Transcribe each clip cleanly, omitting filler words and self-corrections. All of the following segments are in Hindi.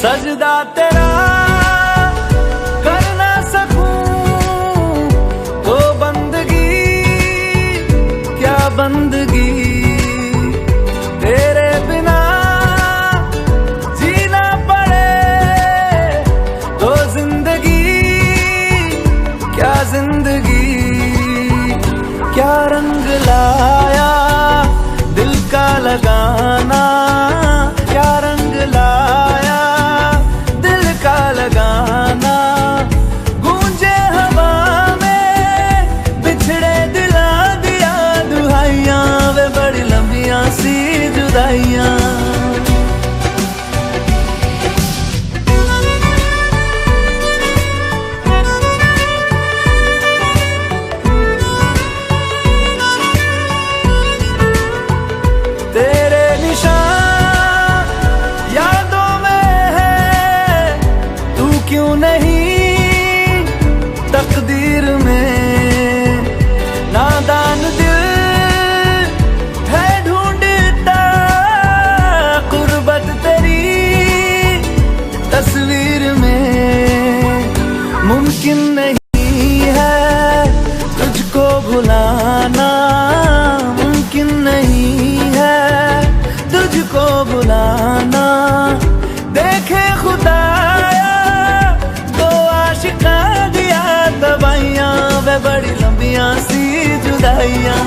सजदा तेरा कर ना सकूं तो बंदगी क्या बंदगी, तेरे बिना जीना पड़े तो जिंदगी क्या जिंदगी। क्या रंग लाया दिल का लगाना, क्या रंग लाया दिल का लगाना। गूंजे हवा में बिछड़े दिला दिया दुहाइयां, वे बड़ी लंबियां सी जुदाइयां। तेरे निशान यादों में है, तू क्यों नहीं तकदीर में। नादान दिल है ढूंढता कुर्बत तेरी तस्वीर में। मुमकिन नहीं है तुझको भुलाना, मुमकिन नहीं है तुझको बुलाना। देखे खुदाया तो आशिका दिया तबाइयां, वे बड़ी लंबियां सी जुदाइयां।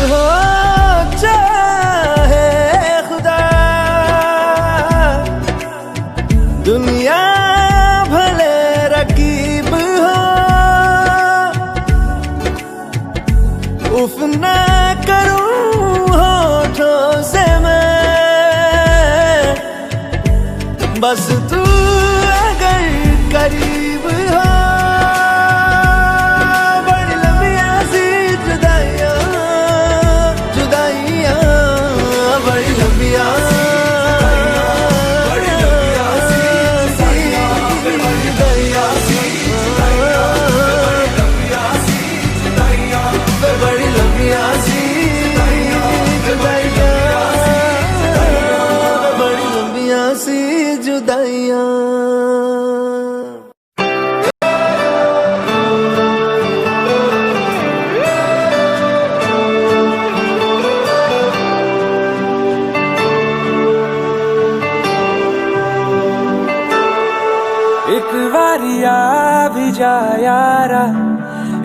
हो चाहे खुदा दुनिया भले रकीब हो, उफ ना करूं होठों से मैं, बस तू अगर करीब हो। बड़ी लंबियां सी जुदाइयां, जुदाइयां बड़ी लंबियां, बड़ी लंबियां सी जुदाइयां, जुदाइयां सी जुदाइयां, बड़ी लंबियां सी जुदाइयां, बड़ी लंबियां सी जुदाइयां। एक बारिया भी जा यारा,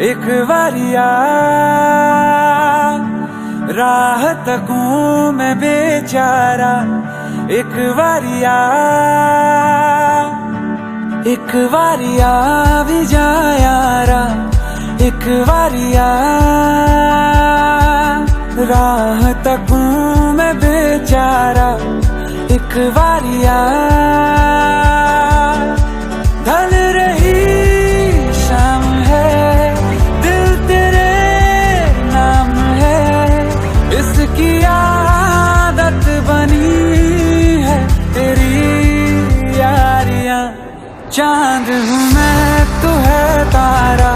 एक बारिया राह तकूं मैं बेचारा। एक बारिया, एक बारिया भी जा यारा, एक बारिया राह तकूं मैं बेचारा। एक बारिया ढल रही शाम है, दिल तेरे नाम है, इसकी आदत बनी है तेरी यारियां। चांद हूँ मैं तू है तारा,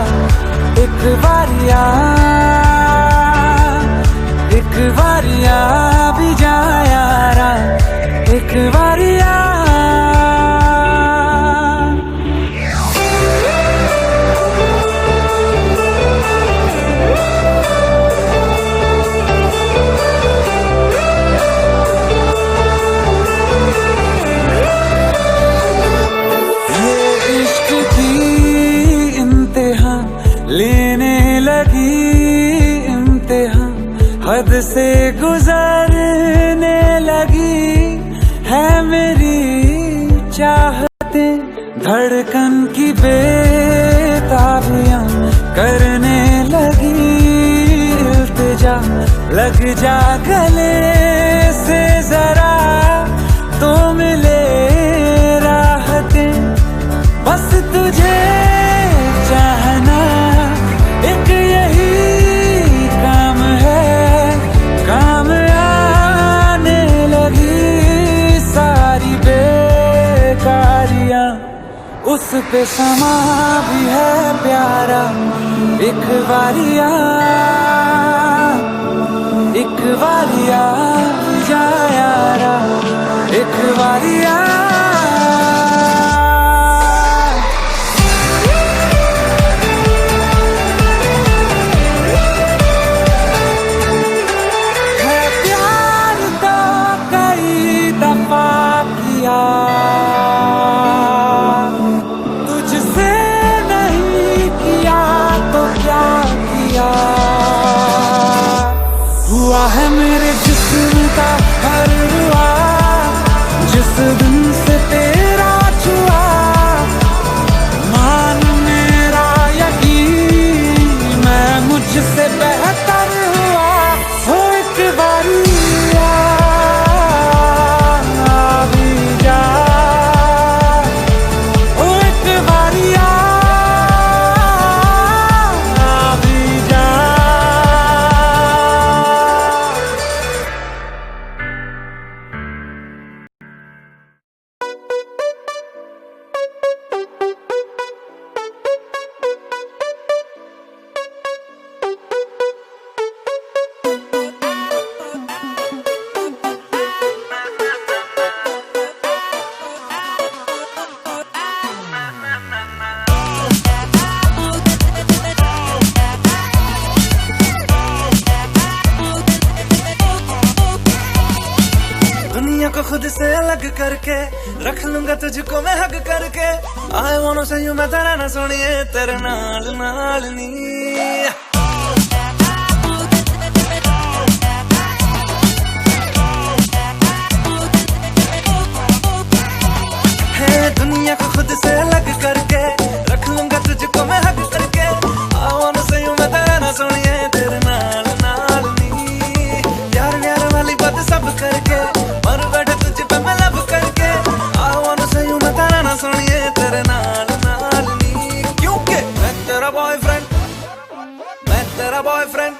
एक बारिया, एक बारिया भी जा यारा, एक बारिया। लेने लगी इम्तिहान, हद से गुजरने लगी है मेरी चाहतें। धड़कन की बेताबियां करने लगी इल्तिजा, लग जा गले से जरा तो मिले राहतें। तुझे चाहना एक यही काम है, काम आने लगी सारी बेकारियां, उस पे समा भी है प्यारा। एक बारिया जा यारा, एक बारिया। है प्यार तो कई दफा किया, तुझसे नहीं किया तो क्या किया। हुआ है मेरे जिस्म का हर हुआ, जिस दिन से तेरा छुआ। मान मेरा यकीन, मैं मुझसे बेहतर हुआ। हो एक बारिया भी जा, हो एक बारिया भी जा। दुनिया को खुद से अलग करके रख लूंगा तुझको मैं हक करके। I wanna say you मैं तेरा ना सुनिए तेरे नाल नाल नी। दुनिया को खुद से अलग करके रख लूंगा तुझको मैं हक करके। I wanna say you मैं तेरा ना सुनिए तेरे नाल नाल नी। प्यार प्यार वाली बात सब करके मर बैठे तुझ पे मैं लब करके। I wanna say you मैं तेरा ना सुनिए तेरे नाल नाल नी। क्योंकि मैं तेरा बॉयफ्रेंड, मैं तेरा बॉयफ्रेंड,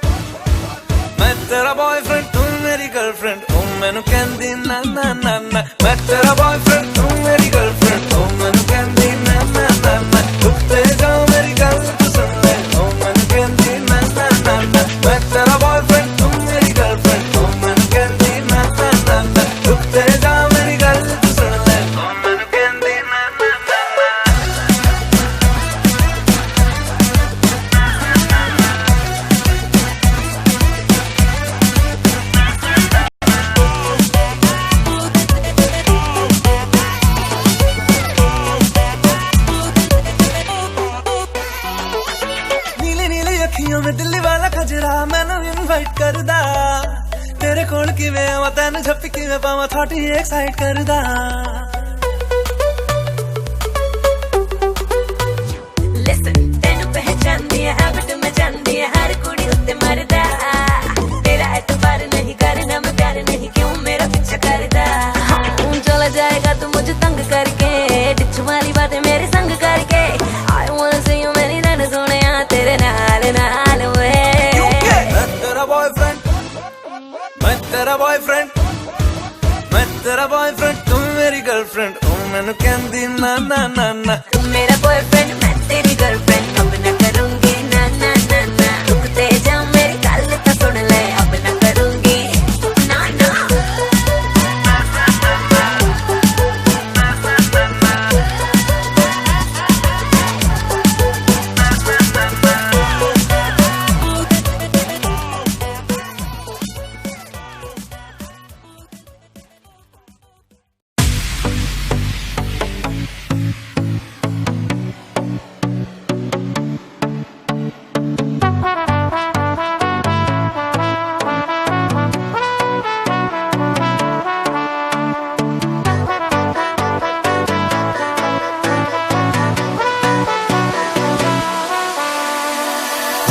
मैं तेरा बॉयफ्रेंड, तू मेरी गर्लफ्रेंड। ओ मैनू कहंदी ना ना ना ना, मैं तेरा बॉयफ्रेंड तू मेरी गर्लफ्रेंड। ओ मैनू कहंदी ना ना ना ना, रुकते जाओ मेरी गल तू सुन ले। ओ मैनू कहंदी ना ना ना ना, मैं तेरा बॉयफ्रेंड तू मेरी गर्लफ्रेंड। ओ मैनू कहंदी ना ना ना ना, रुकते जाओ मेरी गल तू सुन ले। ओ मैनू कहंदी ना ना ना ना। अखियों में दिल्ली वाला खजरा मैनू इनवाइट करदा। तेरे कोल किवें आवां तैनू झप्पी किवें पावां थॉटी एक्साइट करदा। Listen, तैनू पहचानदी है हैबिट में जानदी है हर कुड़ी उत्ते मरदा। तेरा एतबार नहीं करना मैं प्यार नहीं क्यों मेरा पीछा करदा। तू चला जाएगा तू मुझे तंग करके, डिच वाली बातें मेरे संग करके। I wanna see you मेरी रन सोनिया तेरे नाल नाल वे। मैं तेरा बॉयफ्रेंड, मैं तेरा बॉयफ्रेंड, मैं तेरा बॉयफ्रेंड तू मेरी गर्लफ्रेंड। ओ मैनू कहंदी ना ना ना ना, तू मेरा बॉयफ्रेंड मैं तेरी गर्लफ्रेंड। अब ना करूंगी ना ना ना ना, रुकते जा मेरी गल तो सुन ले। अब ना करूंगी ना ना।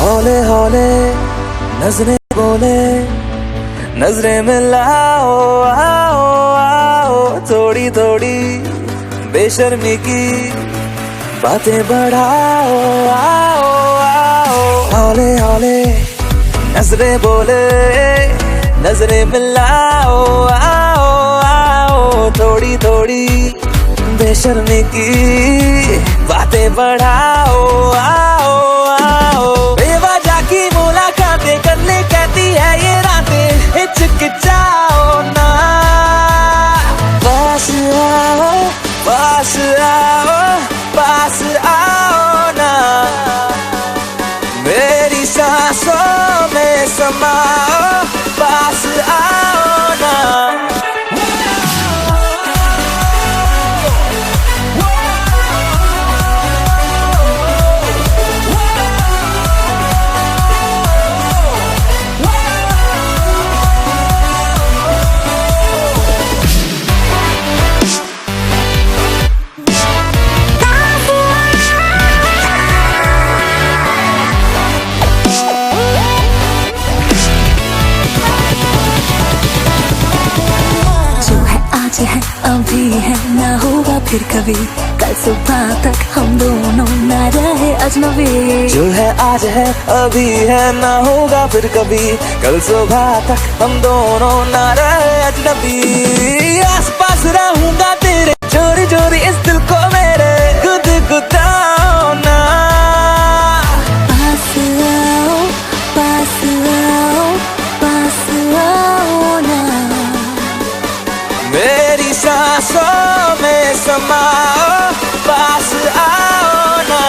हौले हौले नजरें बोले, नजरें मिलाओ आओ आओ। थोड़ी थोड़ी बेशर्मी की बातें बढ़ाओ, आओ आओ, हौले हौले नजरे बोले, नजरे मिलाओ, आओ आओ, थोड़ी थोड़ी बेशर्मी की बातें बढ़ाओ, आओ आओ, बेवजह की मुलाकातें करने कहती है ये रातें, हिचकिचाओ ना, पास आओ, पास आओ, पास आओ ना, मेरी सांसों में समाओ, पास आओ ना। है अभी है ना होगा फिर कभी, कल सुबह तक हम दोनों ना रहे अजनबी। जो है आज है अभी है ना होगा फिर कभी, कल सुबह तक हम दोनों ना रहे अजनबी। आस पास रहूंगा तेरे, चोरी चोरी इस दिल को मेरे गुदगुदाओ ना, पास आओ, पास आओ, पास आओ ना, मेरी सांसों में समाओ, पास आओ ना।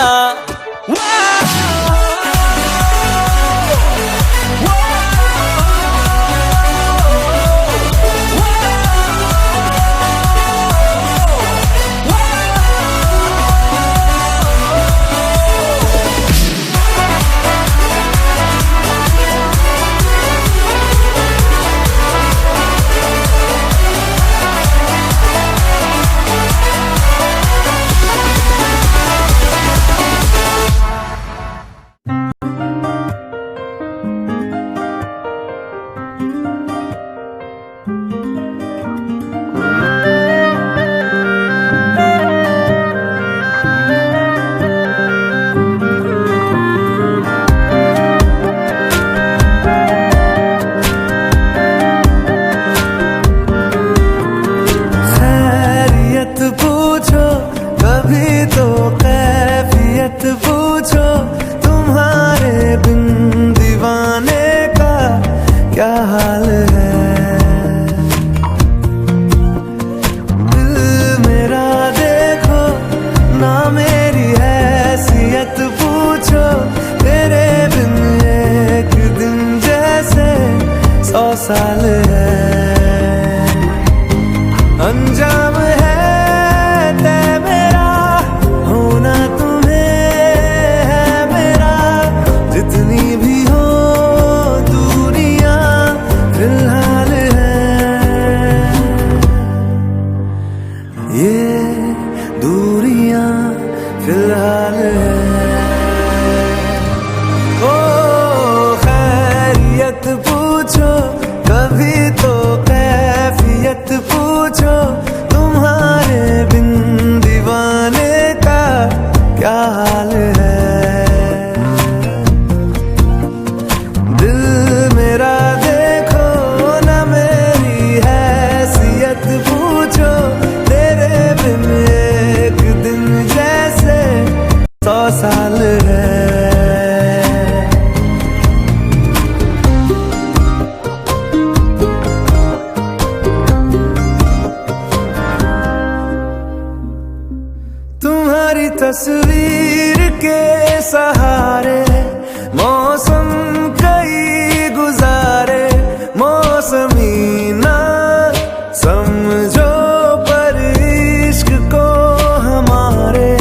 पूछो कभी तो कैफियत पूछो, तुम्हारे बिन दीवाने का क्या हाल है। दिल मेरा देखो ना मेरी हैसियत पूछो, तेरे बिन एक दिन जैसे 100 साल है। अंजाम है तय मेरा, होना तुम्हें है मेरा, जितनी भी हो दूरियां फिलहाल है, ये दूरियां फिलहाल है। ओ खैरियत पूछो कभी तो कैफियत पूछो, तुम्हारे बिन दीवाने का क्या हाल है। दिल मेरा देखो ना मेरी हैसियत पूछो, तेरे बिन एक दिन जैसे 100 साल है। तुम्हारी तस्वीर के सहारे मौसम कई गुजारे, मौसमी ना समझो पर इश्क को हमारे,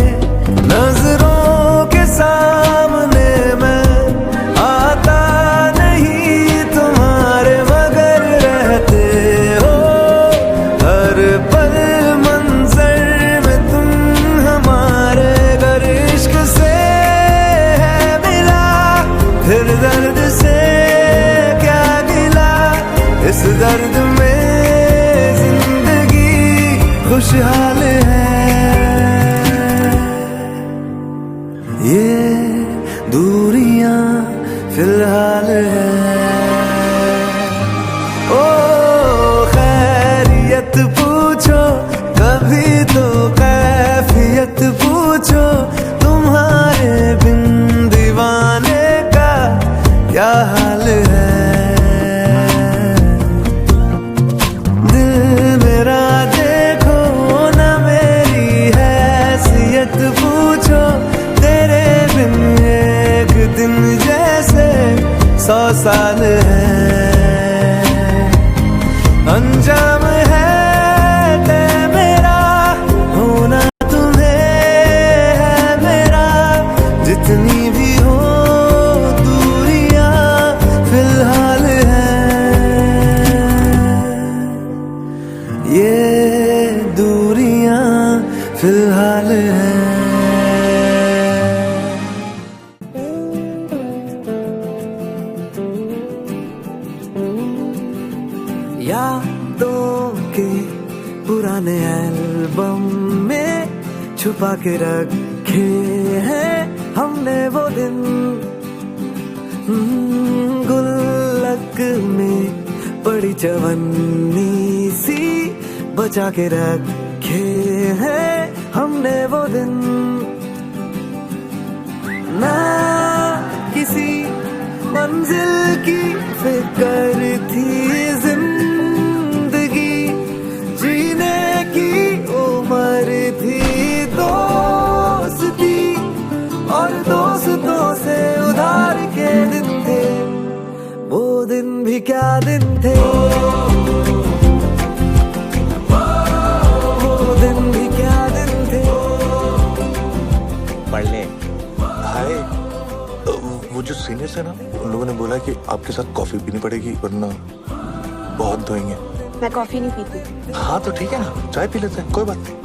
नजरों के सामने मैं आता नहीं तुम्हारे, मगर रहते हो हर पल मंजर में तुम हमारे। अगर इश्क से है मिला फिर दर्द यादों के पुराने एल्बम में छुपा के रखे हैं हमने वो दिन, गुल्लक में पड़ी चवन्नी सी बचा के रखे हैं हमने वो दिन। ना किसी मंजिल की फिक्र थी जिंदगी, जीने की उम्र थी दोस्ती और दोस्तों से उधार के दिन थे, वो दिन भी क्या दिन थे, वो दिन भी क्या दिन थे। पढ़ ले। हाय, वो जो सीनियर्स है ना, उन लोगों ने बोला कि आपके साथ कॉफी पीनी पड़ेगी वरना बहुत धोएंगे। मैं कॉफी नहीं पीती। हाँ तो ठीक है ना, चाय पी लेते हैं, कोई बात नहीं।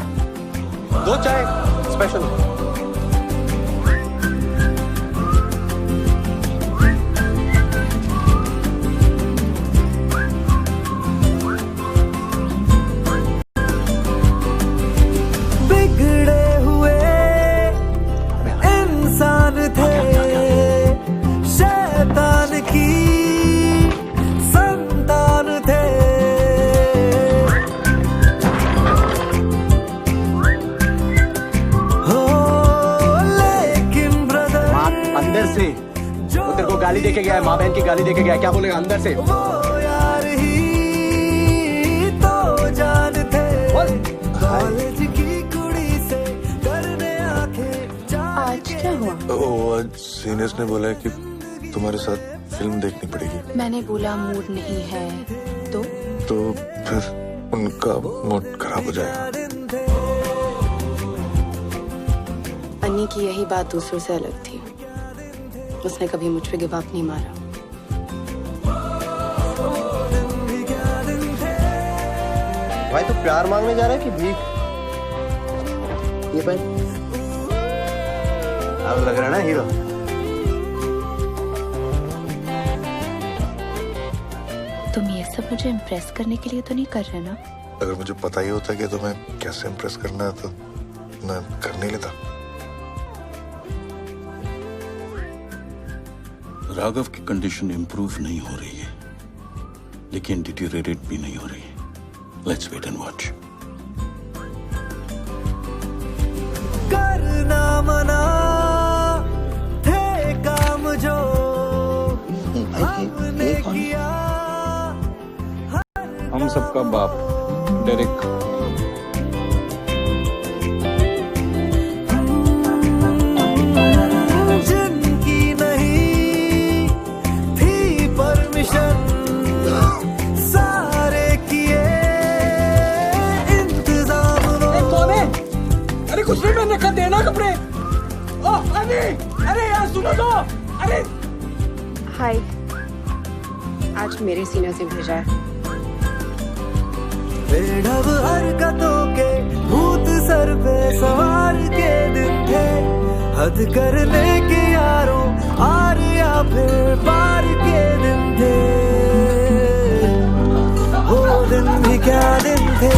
2 चाय स्पेशल। बिगड़े हुए इंसान थे, शैतान की संतान थे। हो लेकिन ब्रदर अंदर से वो तेरे को गाली देके गया है, माँ बहन की गाली देके गया है, क्या बोलेगा अंदर से? वो यार ही तो जान थे, कॉलेज की कुड़ी से करने आंखें आज क्या हुआ? आज सीनियर्स ने बोला है कि तुम्हारे साथ फिल्म देखनी पड़ेगी। मैंने बोला मूड नहीं है तो फिर उनका मूड खराब हो जाएगा। अन्नी की यही बात दूसरों से अलग थी, उसने कभी मुझ पे गिव अप नहीं मारा। भाई तू प्यार मांगने जा रहा है कि भीख? ये भाई अब लग रहा है ना हीरो। तुम ये सब मुझे इम्प्रेस करने के लिए तो नहीं कर रहे ना? अगर मुझे पता ही होता कि तुम्हें कैसे इम्प्रेस करना है तो मैं कर नहीं लेता। राघव की कंडीशन इंप्रूव नहीं हो रही है, लेकिन डिटीरियरेट भी नहीं हो रही है। Let's wait and watch. करना मना थे काम जो हमने किया। हम सबका बाप डेरिक। जिनकी नहीं थी परमिशन, सारे किए इंतजाम वो। अरे कुछ नहीं, मैंने कहा देना कपड़े। अरे यार सुनो तो। अरे हाय, आज मेरे सीने से भेजा है। बेढब हरकतों के भूत सर पे सवार के दिन थे, हद करने के यारों आर या फिर पार के दिन थे, वो दिन भी क्या दिन थे।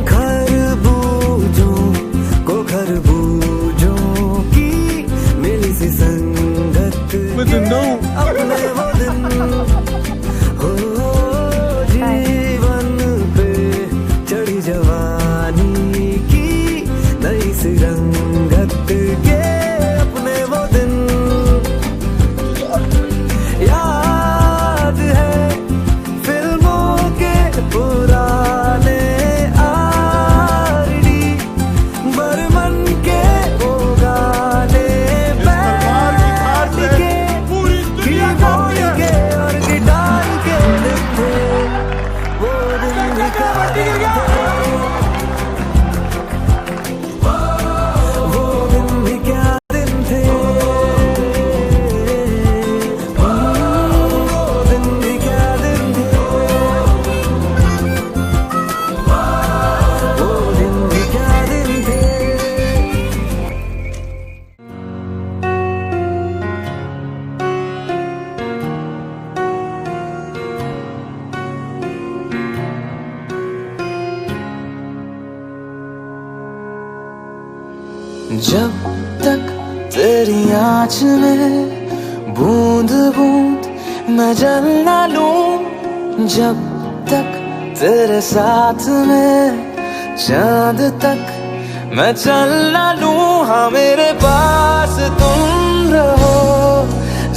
खरबूजों को खरबूजों की मिली सी संगत अपने वो दिन, हो जीवन पे चढ़ी जवानी की नई सी रंगत के अपने वो दिन। यार जब तक तेरी आँच में बूंद बूंद मैं जल ना लूं, जब तक तेरे साथ में चांद तक मैं चल ना लूं। हाँ मेरे पास तुम रहो,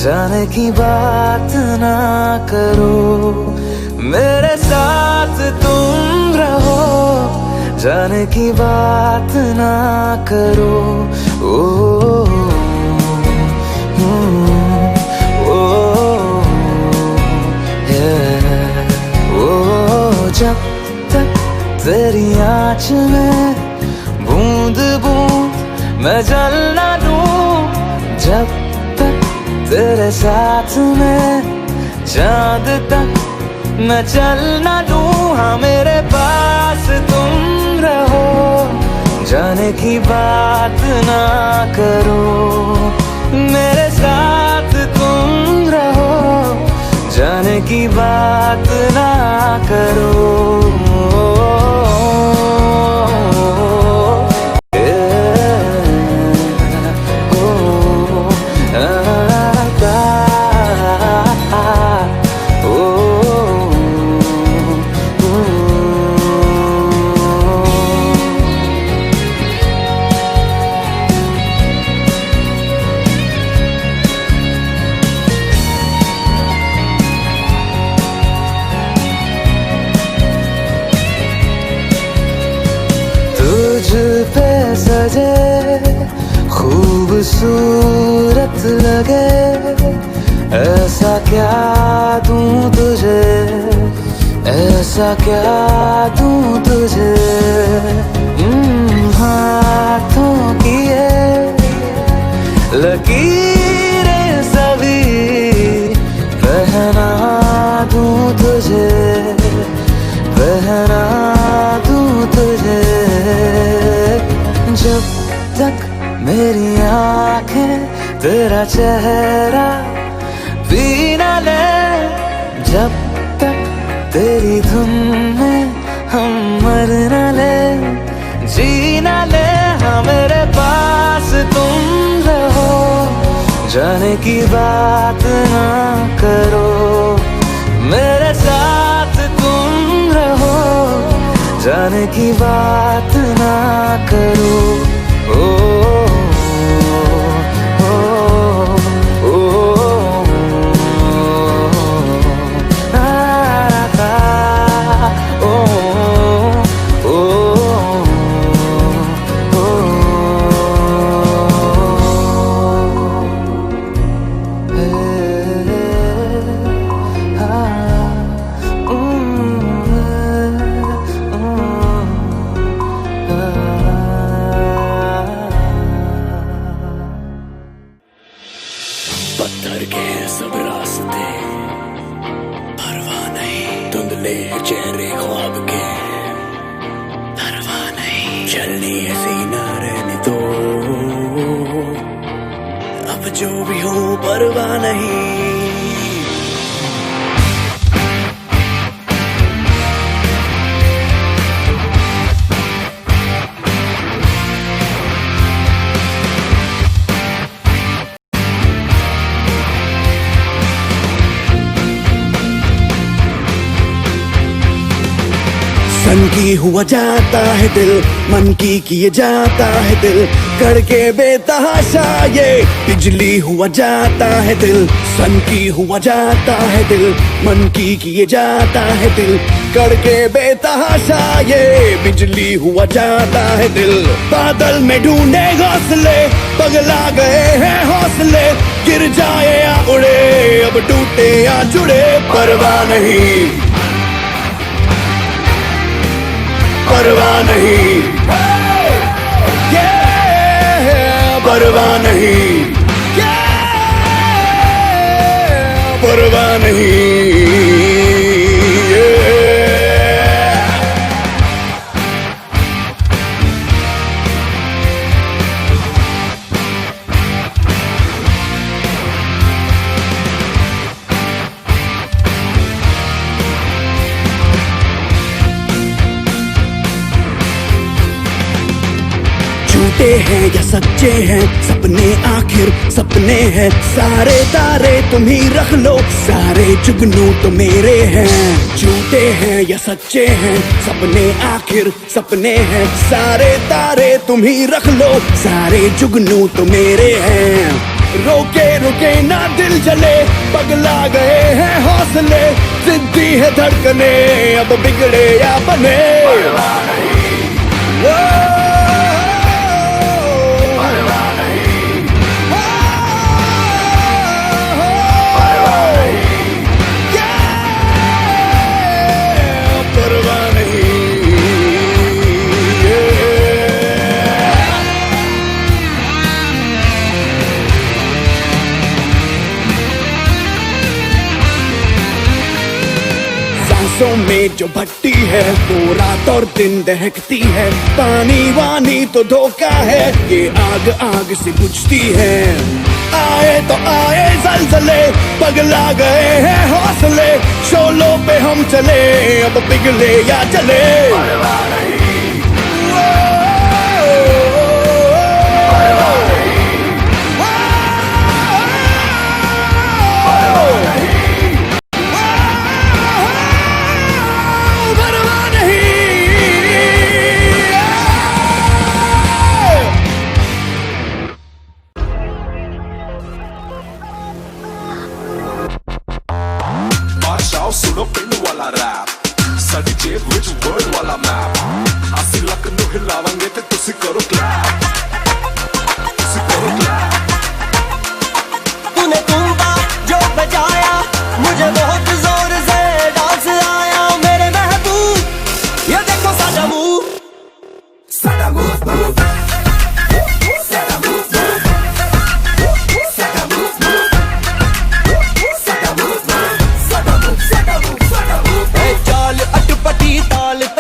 जाने की बात ना करो, मेरे साथ तुम रहो, जाने की बात ना करो। ओ, जब तक तेरी आँच में बूंद बूंद मैं जल ना लूं, जब तक तेरे साथ में चांद तक मैं चल ना लूं। हाँ मेरे पास तुम रहो, जाने की बात ना करो, मेरे साथ तुम रहो, जाने की बात ना करो। पे सजे खूबसूरत लगे, ऐसा क्या दूं तुझे, ऐसा क्या दूं तुझे। हाथों की ये लकीरें सभी पहना दूं तुझे, पहना दूं तुझे। जब तक मेरी आंखें तेरा चेहरा पी ना ले, जब तक तेरी धुन में हम मर ना ले, जी ना ले। हाँ मेरे पास तुम रहो, जाने की बात ना करो, मेरे साथ तुम रहो, जाने की बात ना करो। ओ, ओ, ओ, ओ, आ, ओ, ओ, पत्थर के सब रास्ते परवाह नहीं, धुंधले चेहरे ख्वाब के परवाह नहीं, चलनी ऐसी ना रहने दो, अब जो भी हो परवाह नहीं। सन की हुआ जाता है दिल, मन की किए जाता है दिल, करके बेतहाशा ये बिजली हुआ जाता है दिल। सन की हुआ जाता है दिल, मन की किए जाता है दिल, करके बेतहाशा ये बिजली हुआ जाता है दिल। बादल में ढूंढे घोंसले, पगला गए हैं हौसले, गिर जाए या उड़े, अब टूटे या जुड़े परवाह नहीं, परवाह नहीं, परवाह नहीं, परवाह नहीं। झूठे हैं या सच्चे हैं सपने, आखिर सपने हैं। सारे तारे तुम ही रख लो, सारे जुगनू तो मेरे हैं। झूठे हैं या सच्चे हैं सपने, आखिर सपने हैं। सारे तारे तुम ही रख लो, सारे जुगनू तो मेरे हैं। रोके रुके ना दिल जले, पगला गए हैं हौसले। जिद्दी है धड़कने, अब बिगड़े या बने। सांसों में जो भट्टी है वो रात और दिन दहकती है। पानी वानी तो धोखा है, ये आग आग से बुझती है। आए तो आए ज़लज़ले, पगला गए हैं हौसले। शोलों पे हम चले, अब पिघले या चले। सुनो पिंड वाला रैप, साडी जेब विच वर्ल्ड वाला मैप। असी लक नु हिलावांगे ते तुसी करो क्लैप, तुसी करो क्लैप। तूने तुंबा जो बजाया, मुझे बहुत जोर से डांस आया। मेरे महबूब ये देखो साडा मूव, साडा मूव मूव।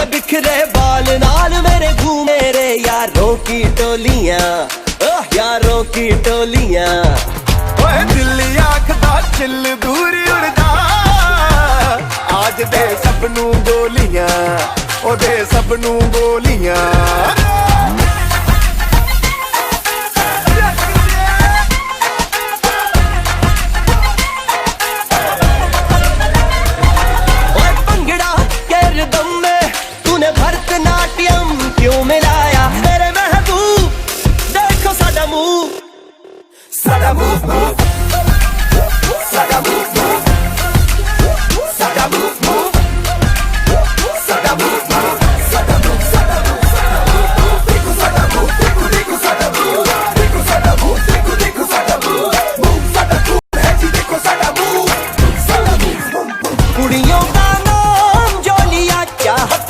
बिखरे बाल नाल मेरे घूमे रे यारों की टोलियां, यारों की टोलियां। ओए दिल आखदा चिल दूर उड़दा, आज दे सबनू गोलियां, ओ दे सबनू गोलियां। भरतनाट्यम क्यों मिलाया मेरे महबूब, देखो साडा मूव, साडा मूव मूव, साडा मूव मूव, साडा मूव मूव, साडा मूव मूव, साडा मूव, साडा मूव, साडा मूव। देखो साडा मूव, देखो देखो साडा मूव, देखो साडा मूव, देखो देखो साडा मूव, मूव साडा मूव है जी, देखो साडा मूव, साडा मूव। कुड़ियों का नाम जोलिया, चाहत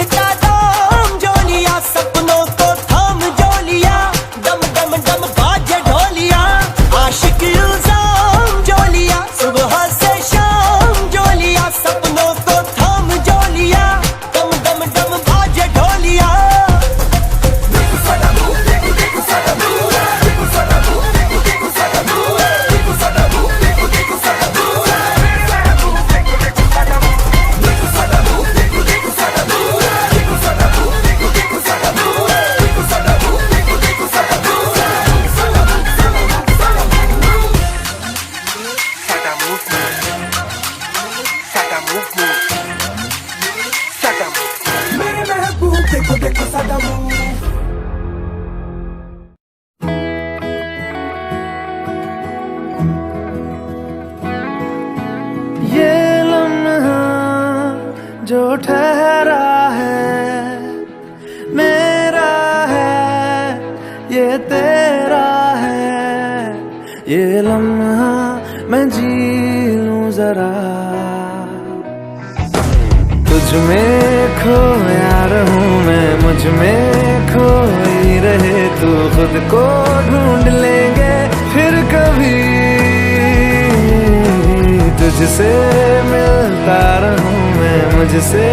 सपनों को थाम जोलिया, दम दम दम बाजे ढोलिया। आशिक इल्जाम जोलिया, सुबह से शाम जोलिया। सपनों को थाम जोलिया, दम दम दम बाजे ढोलिया। देखो साडा मूव, देखो देखो साडा मूव, देखो साडा मूव, देखो देखो साडा मूव, देखो साडा मूव, देखो देखो साडा मूव, देखो देखो साडा मूव, देखो साडा मूव, देखो देखो साडा मूव, देखो साडा मूव, देखो देखो साडा मूव, देखो साडा मूव, देखो देखो साडा मूव, साडा मूव, साडा मूव, साडा मूव, साडा मूव, साडा मूव। मेरे महबूब देखो देखो साडा मूव। ये लम्हा जो ठहरा है मेरा है, ये तेरा है। ये लम्हा मैं जी लूं जरा, तुझ में खोया रहूं मैं, मुझ में खोई रहे तू। खुद को ढूंढ लेंगे फिर कभी, तुझसे मिलता रहूं मैं, मुझसे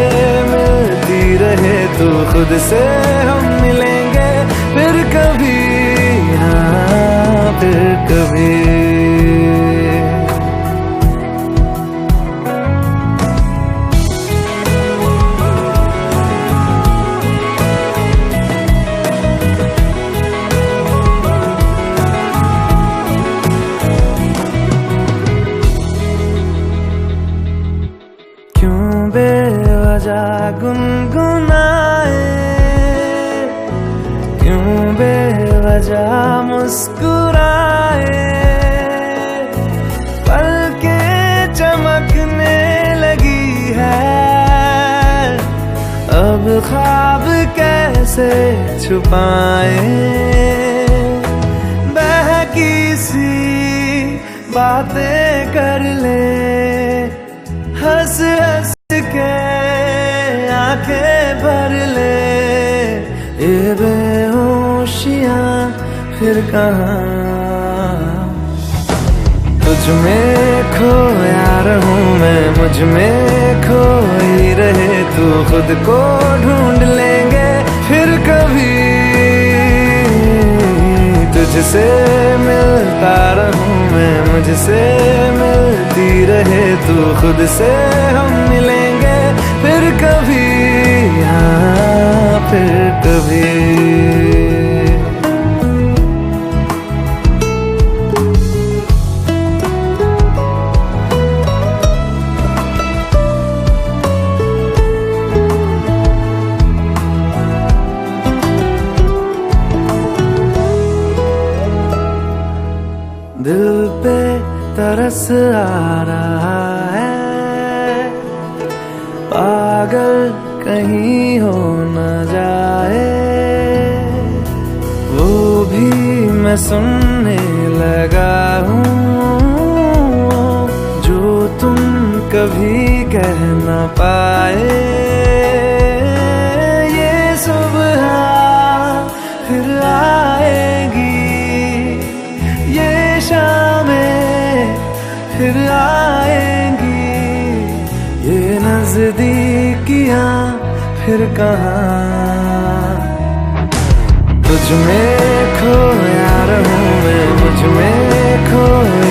मिलती रहे तू। खुद से हम मिलेंगे फिर कभी, हाँ फिर कभी। जा गुनगुनाए, क्यों बेवजह मुस्कुराए, पलकें चमकने लगी है, अब ख्वाब कैसे छुपाए, बहकी सी बातें कर ले, हंस हंस के आंखें भर ले, ये बेहोशियां फिर कहाँ। तुझ में खोया रहूं मैं, मुझ में खोई रहे तू, खुद को ढूंढ लेंगे फिर कभी, तुझसे मिलता रहूं मैं, मुझसे मिलती रहे तू, खुद से हम मिलेंगे फिर कभी, हाँ फिर कभी। दिल पे तरस आ रहा है, पागल कहीं हो न जाए, वो भी मैं सुनने लगा हूँ, जो तुम कभी कह न पाए, ये सुबह फिर आएगी, ये शामें फिर आएंगी, ये नजदीकियां फिर कहाँ। तुझ में खोया रहूं मैं, मुझ में खोई